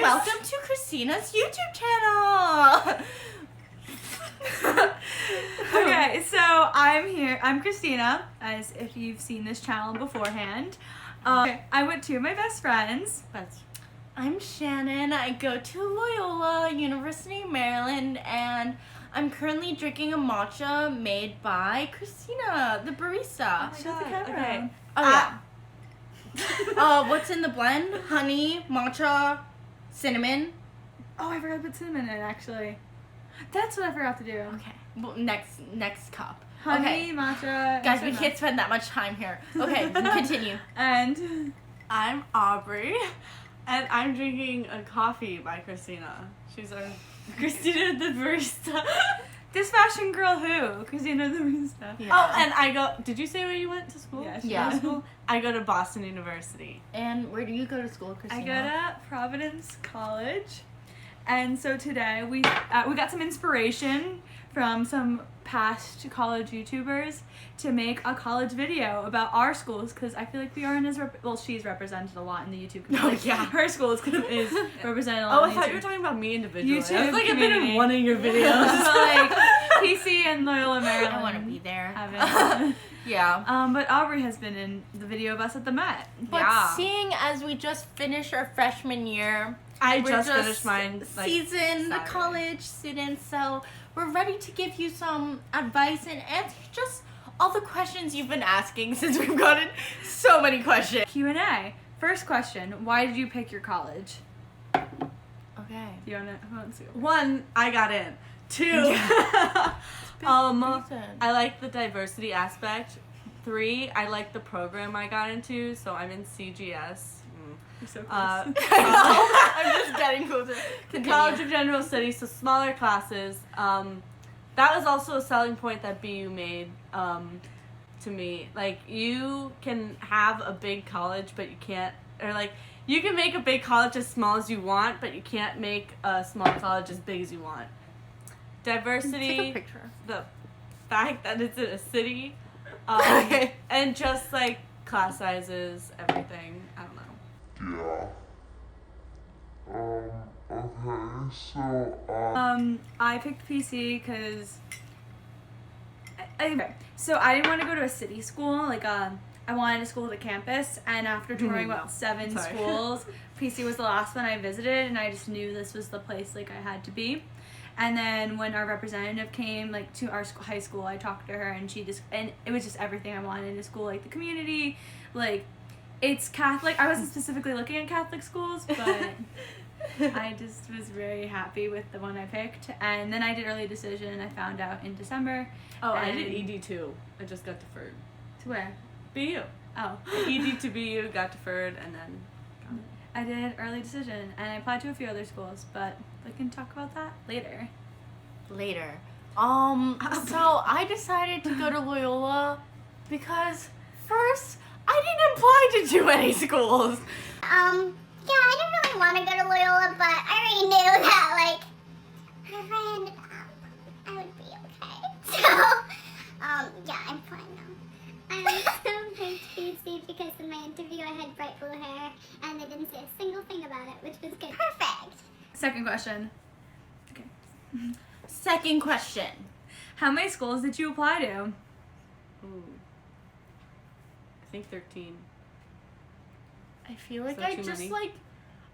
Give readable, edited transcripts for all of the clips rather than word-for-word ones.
welcome to Christina's YouTube channel. Okay, so I'm Christina, as if you've seen this channel beforehand. I'm with two of my best friends. I'm Shannan. I go to Loyola, University of Maryland, and I'm currently drinking a matcha made by Christina, the barista. Shut the camera. Okay. Oh yeah. What's in the blend? Honey, matcha, cinnamon. Oh, I forgot to put cinnamon in, actually. That's what I forgot to do. Okay. Well, next cup. Honey, Okay. matcha. Guys, we can't spend that much time here. Okay, continue. And I'm Aubrey, and I'm drinking a coffee by Christina. She's our Christina the barista. this fashion girl who? Christina the barista. Yeah. Oh, and I go. Did you say where you went to school? Yeah, Yeah. School? I go to Boston University. And where do you go to school, Christina? I go to Providence College. And so today we got some inspiration from some past college YouTubers to make a college video about our schools, because I feel like we aren't as she's represented a lot in the YouTube community. Oh, yeah. Her school is represented a lot. Oh, in I the thought YouTube. you were talking about me individually. YouTube I was like, I've been community. in one of your videos. But, like PC and Loyola Maryland. I want to be there. Haven't. Yeah. But Aubrey has been in the video of us at the Met. But Yeah. seeing as we just finished our freshman year, I we're just finished mine. Like, seasoned Saturday. college students, so we're ready to give you some advice and answer just all the questions you've been asking, since we've gotten so many questions. Q&A. First question: why did you pick your college? Okay. Do you wanna? Who wants to go? One, I got in. Two, reason. I like the diversity aspect. 3, I like the program I got into, so I'm in CGS. You're so close. I'm just getting closer. The Continue. College of General Studies, so smaller classes. That was also a selling point that BU made to me. Like, you can have a big college, but you can't, or like, you can make a big college as small as you want, but you can't make a small college as big as you want. Diversity, Take a picture. the fact that it's in a city, and just like class sizes, everything. I don't know. Yeah. Okay, so, I picked PC because okay. So I didn't want to go to a city school. Like, I wanted a school with a campus, and after touring about 7 Sorry. schools, PC was the last one I visited, and I just knew this was the place like I had to be. And then when our representative came like to our high school, I talked to her, and and it was just everything I wanted in a school, like the community, like it's Catholic. I wasn't specifically looking at Catholic schools, but I just was very happy with the one I picked. And then I did early decision, and I found out in December. Oh, I and- did ED too. I just got deferred. To where? BU. Oh. ED to BU, got deferred, and then got it. I did early decision, and I applied to a few other schools, but we can talk about that later. Later. So I decided to go to Loyola because first, I didn't apply to too many schools. Yeah, I didn't really want to go to Loyola, but I already knew that, like, if I ended up, I would be okay. So, yeah, I'm fine now. I also picked PC because in my interview I had bright blue hair, and they didn't say a single thing about it, which was good. Perfect! Second question. Okay. Second question. How many schools did you apply to? Ooh. I think 13. I feel like Is that I too just many? like,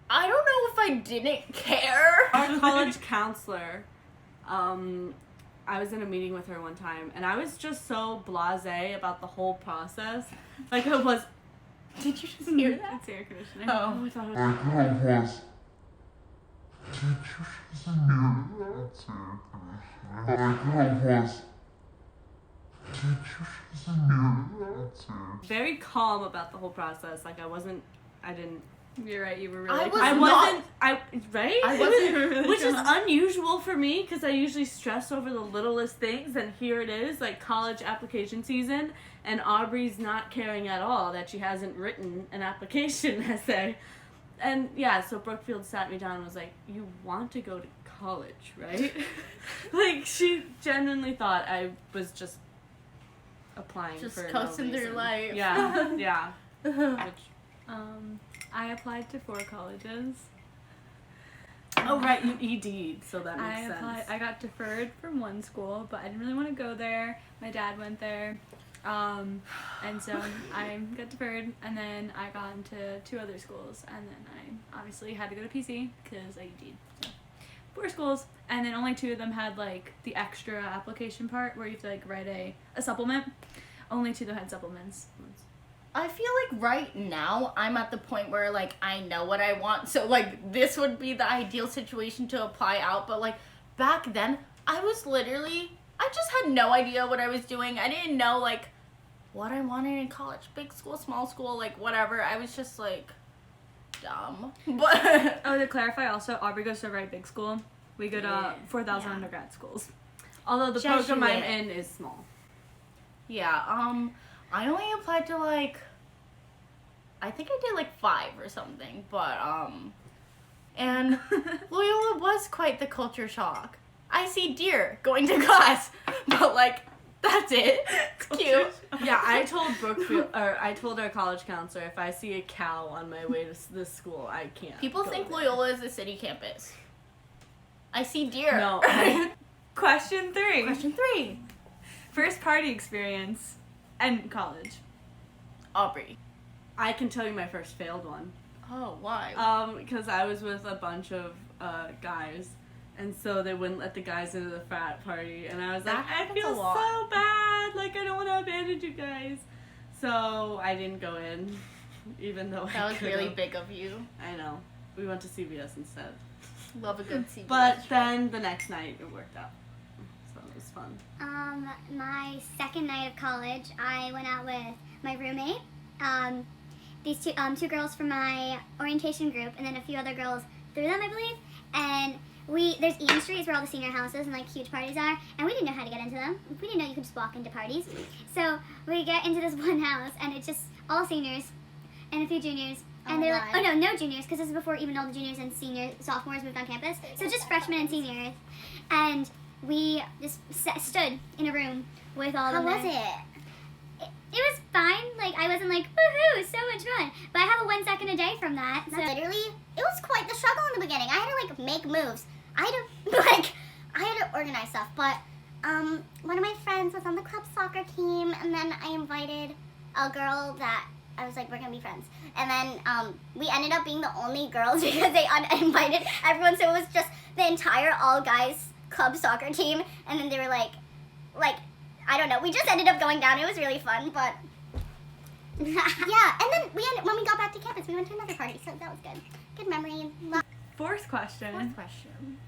I don't know if I didn't care. Our college counselor, I was in a meeting with her one time, and I was just so blasé about the whole process. Like, it was... Did you just hear that? That's air conditioning. Oh. I thought it was... I could have did you just hear that? I could have did you just hear that? very calm about the whole process. Like, I didn't... You're right, you were really I was I not- wasn't... right? I wasn't really Which is calm. unusual for me, because I usually stress over the littlest things, and here it is, like college application season, and Aubrey's not caring at all that she hasn't written an application essay. And yeah, so Brookfield sat me down and was like, you want to go to college, right? Like, she genuinely thought I was just applying Just for coasting no through reason. life. Yeah, yeah. Which, I applied to 4 colleges. Oh, right, you ED'd, so that makes I sense. applied. I got deferred from one school, but I didn't really want to go there. My dad went there, and so I got deferred, and then I got into 2 other schools, and then I obviously had to go to PC because I ED'd. So 4 schools, and then only 2 of them had like the extra application part where you have to like write a supplement. Only 2 that had supplements. I feel like right now I'm at the point where like I know what I want, so like this would be the ideal situation to apply out, but like back then I just had no idea what I was doing. I didn't know like what I wanted in college, big school, small school, like whatever. I was just like dumb. But Oh, to clarify also, Aubrey goes to a very big school. We go to 4,000 Yeah. undergrad schools. Although the program I'm Jesuit. in is small. yeah, I only applied to like I think I did like 5 or something, but and Loyola was quite the culture shock. I see deer going to class, but like that's it. It's cute. Yeah, I told I told our college counselor if I see a cow on my way to this school, I can't. People go think there. Loyola is a city campus. I see deer. No. Question 3. Question 3. First party experience and college. Aubrey. I can tell you my first failed one. Oh, why? Because I was with a bunch of guys, and so they wouldn't let the guys into the frat party, and I was That like, I happens feel a lot. so bad, like I don't want to abandon you guys. So I didn't go in, even though That I was could've. really big of you. I know. We went to CVS instead. Love a good CBS. But then the next night it worked out. So it was fun. My second night of college, I went out with my roommate. These 2 girls from my orientation group, and then a few other girls through them, I believe. And there's Eaton Street is where all the senior houses and like huge parties are, and we didn't know how to get into them. We didn't know you could just walk into parties. So we get into this one house, and it's just all seniors and a few juniors. And they're like, no juniors, because this is before even all the juniors and sophomores moved on campus. So just freshmen and seniors. And we just stood in a room with all of them. How was it? It was fine. Like, I wasn't like, woohoo, so much fun. But I have a 1 second a day from that. So. Literally, it was quite the struggle in the beginning. I had to like make moves. I had to organize stuff. But one of my friends was on the club soccer team, and then I invited a girl that I was like, we're gonna be friends. And then we ended up being the only girls because they uninvited everyone, so it was just the entire all guys club soccer team. And then they were like I don't know. We just ended up going down. It was really fun, but yeah. And then when we got back to campus, we went to another party, so that was good. Good memory. Fourth question. Fourth question.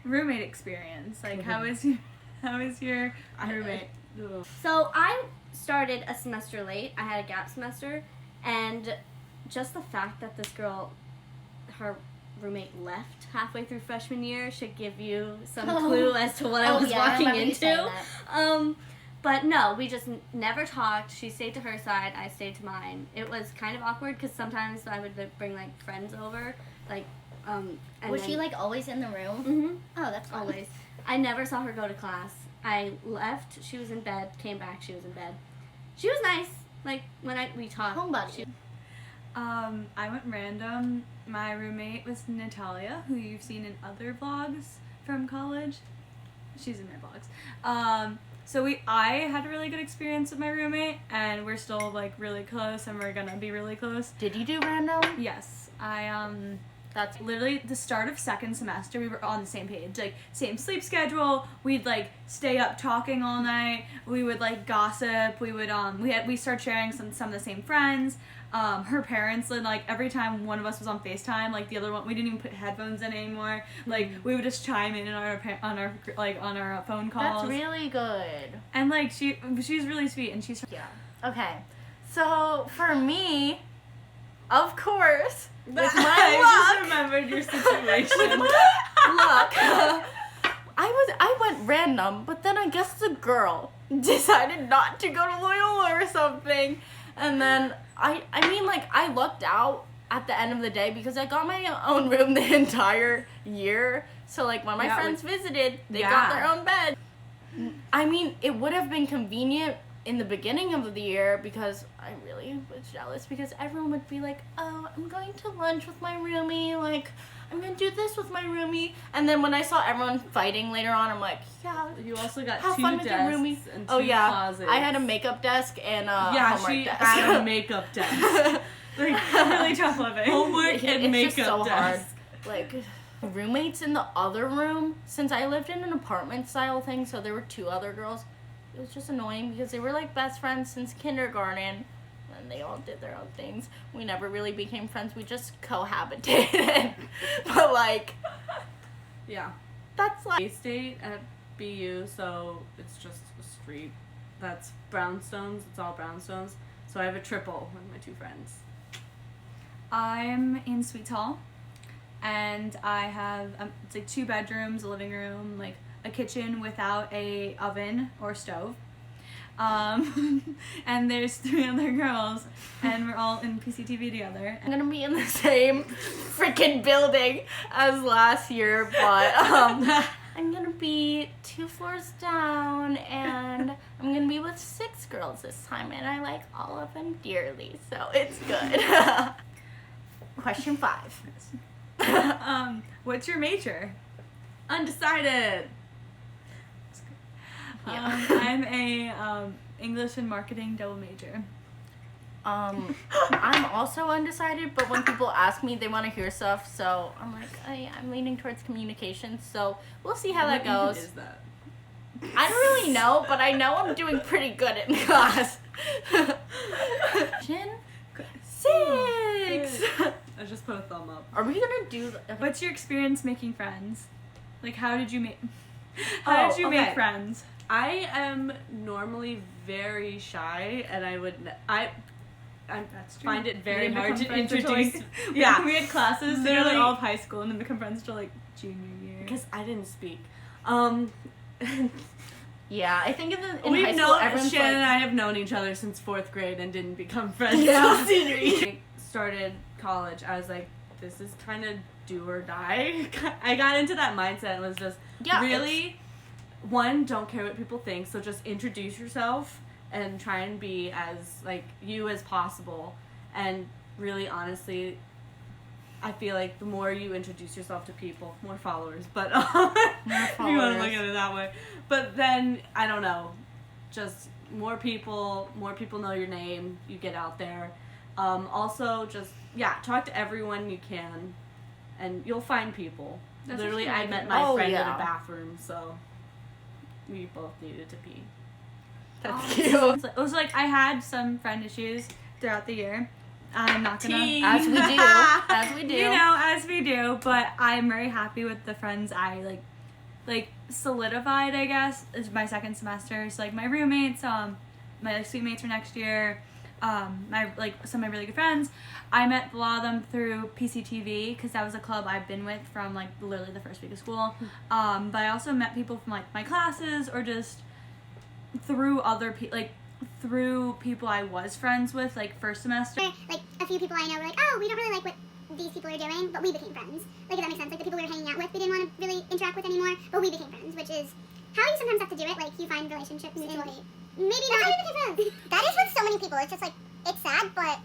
Roommate experience. Like, how is your roommate? Ugh. So I started a semester late. I had a gap semester, and just the fact that this girl, her roommate left halfway through freshman year should give you some clue as to what I was walking into. But no, we just never talked. She stayed to her side, I stayed to mine. It was kind of awkward because sometimes I would bring like friends over, like and Was then- she like always in the room? Mhm. Oh, that's fun. Always. I never saw her go to class. I left, she was in bed, came back, she was in bed. She was nice. Like, when we talked. Homebody. I went random. My roommate was Natalia, who you've seen in other vlogs from college. She's in my vlogs. So I had a really good experience with my roommate, and we're still like really close, and we're gonna be really close. Did you do random? Yes, That's literally the start of second semester. We were on the same page, like same sleep schedule. We'd like stay up talking all night. We would like gossip. We would we started sharing some of the same friends. Her parents, like every time one of us was on FaceTime, like the other one, we didn't even put headphones in anymore. Like we would just chime in on our phone calls. That's really good. And like she's really sweet, and she's Yeah. Okay. So for me, of course, with my I luck, just remembered your situation. luck, I went random, but then I guess the girl decided not to go to Loyola or something, and then I mean like I lucked out at the end of the day because I got my own room the entire year. So like when my Yeah, friends visited, they yeah. got their own bed. I mean, it would have been convenient in the beginning of the year, because I really was jealous, because everyone would be like, oh, I'm going to lunch with my roomie, like, I'm gonna do this with my roomie. And then when I saw everyone fighting later on, I'm like, yeah. You also got have 2 fun with your desks roomie. and 2 Oh yeah, closets. I had a makeup desk and a Yeah, homework she desk. had a makeup desk. Like, really tough living. Homework and It's makeup just so hard. desk. Like, roommates in the other room, since I lived in an apartment style thing, so there were 2 other girls, it was just annoying because they were like best friends since kindergarten, and they all did their own things. We never really became friends, we just cohabitated. But like, Yeah. that's like, K-State at BU, so it's just a street. That's brownstones. It's all brownstones. So I have a triple with my 2 friends. I'm in Sweets Hall, and I have it's like 2 bedrooms, a living room, like a kitchen without a oven or stove. And there's 3 other girls, and we're all in PCTV together. I'm gonna be in the same freaking building as last year, but I'm gonna be 2 floors down, and I'm gonna be with 6 girls this time, and I like all of them dearly, so it's good. Question 5. What's your major? Undecided. I'm a English and marketing double major. I'm also undecided, but when people ask me, they want to hear stuff, so I'm like, I'm leaning towards communication, so we'll see how that What goes. is that? I don't really know, but I know I'm doing pretty good in class. Question 6. I just put a thumb up. Are we gonna do? What's your experience making friends? Like, how did you make? Oh, Did you okay. make friends? I am normally very shy, and I find it very hard to introduce. Yeah, we had classes together Literally. all of high school, and then become friends till like junior year. Because I didn't speak. Yeah, I think in high We've school, known everyone's Shannan and like, I have known each other since 4th grade and didn't become friends Yeah. until senior year. I started college. I was like, this is kind of do or die. I got into that mindset and was just yeah, really, one, don't care what people think, so just introduce yourself and try and be as like you as possible. And really, honestly, I feel like the more you introduce yourself to people, more followers, but if you want to look at it that way. But then, I don't know, just more people know your name, you get out there. Also, just, talk to everyone you can, and you'll find people. That's Literally, actually I met really my good. friend in Yeah. a bathroom, so we both needed to pee. that's cute. It was like I had some friend issues throughout the year. I'm not gonna. As we do, as we do. You know, as we do, but I'm very happy with the friends I like solidified, I guess, is my second semester. So like my roommates, my suite mates for next year, my some of my really good friends. I met a lot of them through PCTV because that was a club I've been with from like literally the first week of school. But I also met people from like my classes or just through other people, through people I was friends with like first semester. Like, a few people I know were like, oh, we don't really like what these people are doing, but we became friends. Like, if that makes sense. Like, the people we were hanging out with, we didn't want to really interact with anymore, but we became friends, which is how you sometimes have to do it. Like, you find relationships mutually. Maybe that's not. How you became friends. That is with so many people. It's just, like, it's sad, but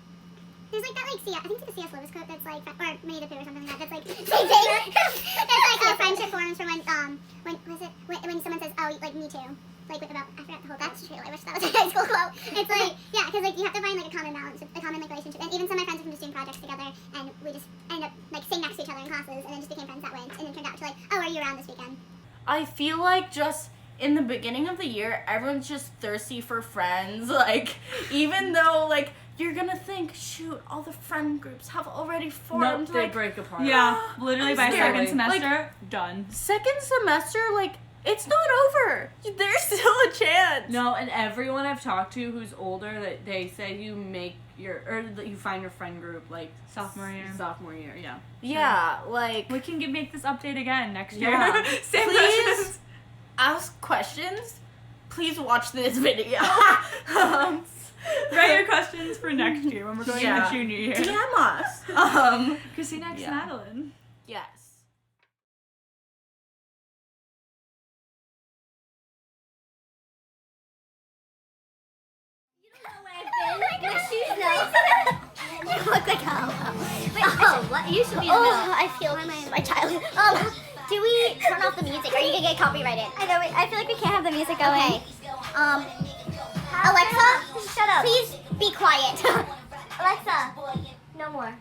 there's, like, that, like, I think it's the C.S. Lewis quote that's, like, or Winnie the Pooh or something like that, that's, like, same thing. That's, like, friendship forums for when someone says, oh, like, me too. Like, with about, I forgot the whole, that's true, I wish that was a high school quote. It's like, yeah, because, like, you have to find, like, a common balance, a common, like, relationship. And even some of my friends have been just doing projects together, and we just ended up, like, sitting next to each other in classes, and then just became friends that way, and then turned out to, like, oh, are you around this weekend? I feel like just in the beginning of the year, everyone's just thirsty for friends. Like, even though, like, you're gonna think, shoot, all the friend groups have already formed. Nope, they like, break apart. Yeah, literally I'm by scared. second semester, Like, done. second semester, like, it's not over. There's still a chance. No, and everyone I've talked to who's older, they say you make that you find your friend group like Sophomore year. Sophomore year, yeah. Yeah, like, We can make this update again next year. Yeah. Same Please questions. ask questions. Please watch this video. Write your questions for next year when we're going Yeah. into junior year. DM us. Christina X Yeah. Madeline. Yes. look like hell. Wait, Oh, what? You should be in the middle. I feel my child. Do we turn off the music? Or are you gonna get copyrighted? I know. I feel like we can't have the music going. Okay. Alexa, Shut up. please be quiet. Alexa, no more.